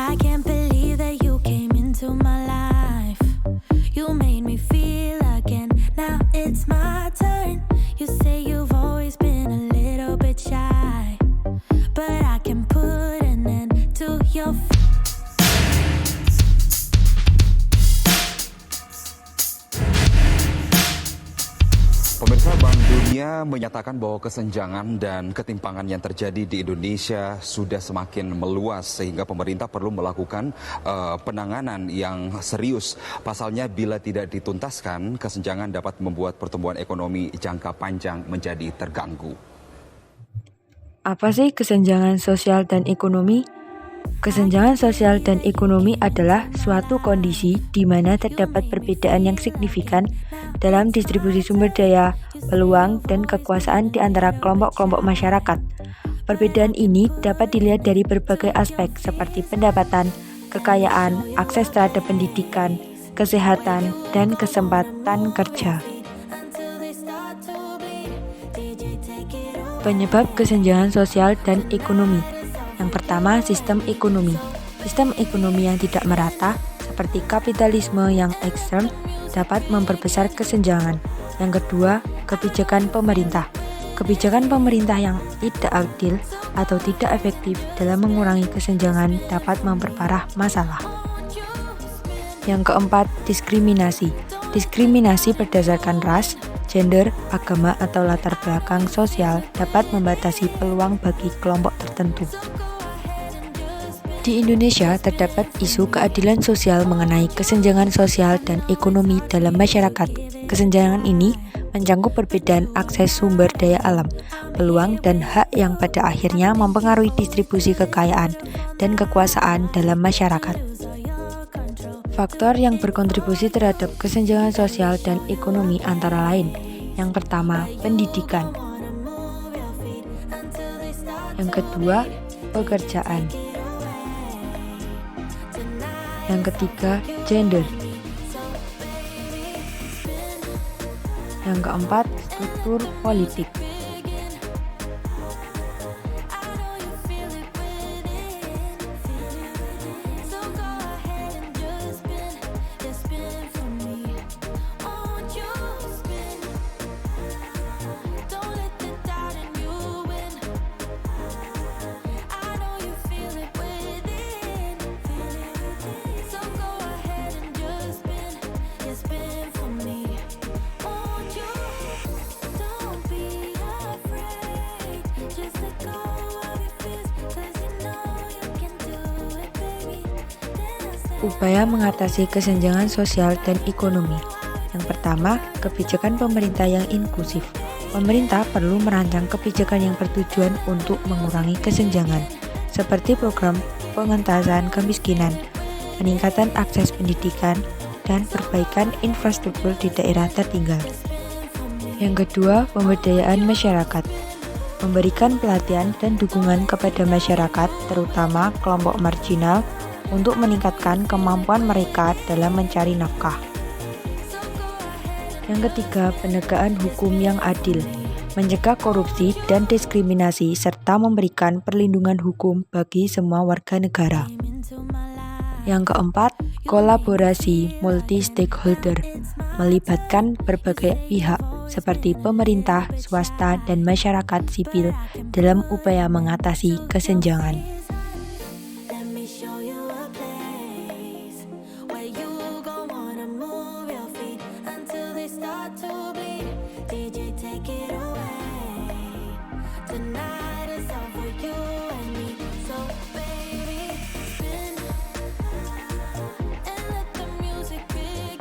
I can't believe that you came into my life. You made me feel again. Now it's my turn. You say you've always been a little bit shy, but I can put an end to your Pemirsa, Bank Dunia menyatakan bahwa kesenjangan dan ketimpangan yang terjadi di Indonesia sudah semakin meluas sehingga pemerintah perlu melakukan penanganan yang serius. Pasalnya bila tidak dituntaskan, kesenjangan dapat membuat pertumbuhan ekonomi jangka panjang menjadi terganggu. Apa sih kesenjangan sosial dan ekonomi? Kesenjangan sosial dan ekonomi adalah suatu kondisi di mana terdapat perbedaan yang signifikan dalam distribusi sumber daya, peluang, dan kekuasaan di antara kelompok-kelompok masyarakat. Perbedaan ini dapat dilihat dari berbagai aspek seperti pendapatan, kekayaan, akses terhadap pendidikan, kesehatan, dan kesempatan kerja. Penyebab kesenjangan sosial dan ekonomi. Yang pertama, sistem ekonomi. Sistem ekonomi yang tidak merata, seperti kapitalisme yang ekstrem, dapat memperbesar kesenjangan. Yang kedua, kebijakan pemerintah. Kebijakan pemerintah yang tidak adil atau tidak efektif dalam mengurangi kesenjangan dapat memperparah masalah. Yang keempat, diskriminasi. Diskriminasi berdasarkan ras, gender, agama, atau latar belakang sosial dapat membatasi peluang bagi kelompok tertentu. Di Indonesia terdapat isu keadilan sosial mengenai kesenjangan sosial dan ekonomi dalam masyarakat. Kesenjangan ini mencakup perbedaan akses sumber daya alam, peluang, dan hak yang pada akhirnya mempengaruhi distribusi kekayaan dan kekuasaan dalam masyarakat. Faktor yang berkontribusi terhadap kesenjangan sosial dan ekonomi antara lain. Yang pertama, pendidikan. Yang kedua, pekerjaan. Yang ketiga, gender. Yang keempat, struktur politik. Upaya mengatasi kesenjangan sosial dan ekonomi. Yang pertama, kebijakan pemerintah yang inklusif. Pemerintah perlu merancang kebijakan yang bertujuan untuk mengurangi kesenjangan, seperti program pengentasan kemiskinan, peningkatan akses pendidikan, dan perbaikan infrastruktur di daerah tertinggal. Yang kedua, pemberdayaan masyarakat. Memberikan pelatihan dan dukungan kepada masyarakat, terutama kelompok marginal, untuk meningkatkan kemampuan mereka dalam mencari nafkah. Yang ketiga, penegakan hukum yang adil, mencegah korupsi dan diskriminasi, serta memberikan perlindungan hukum bagi semua warga negara. Yang keempat, kolaborasi multi-stakeholder, melibatkan berbagai pihak seperti pemerintah, swasta, dan masyarakat sipil dalam upaya mengatasi kesenjangan.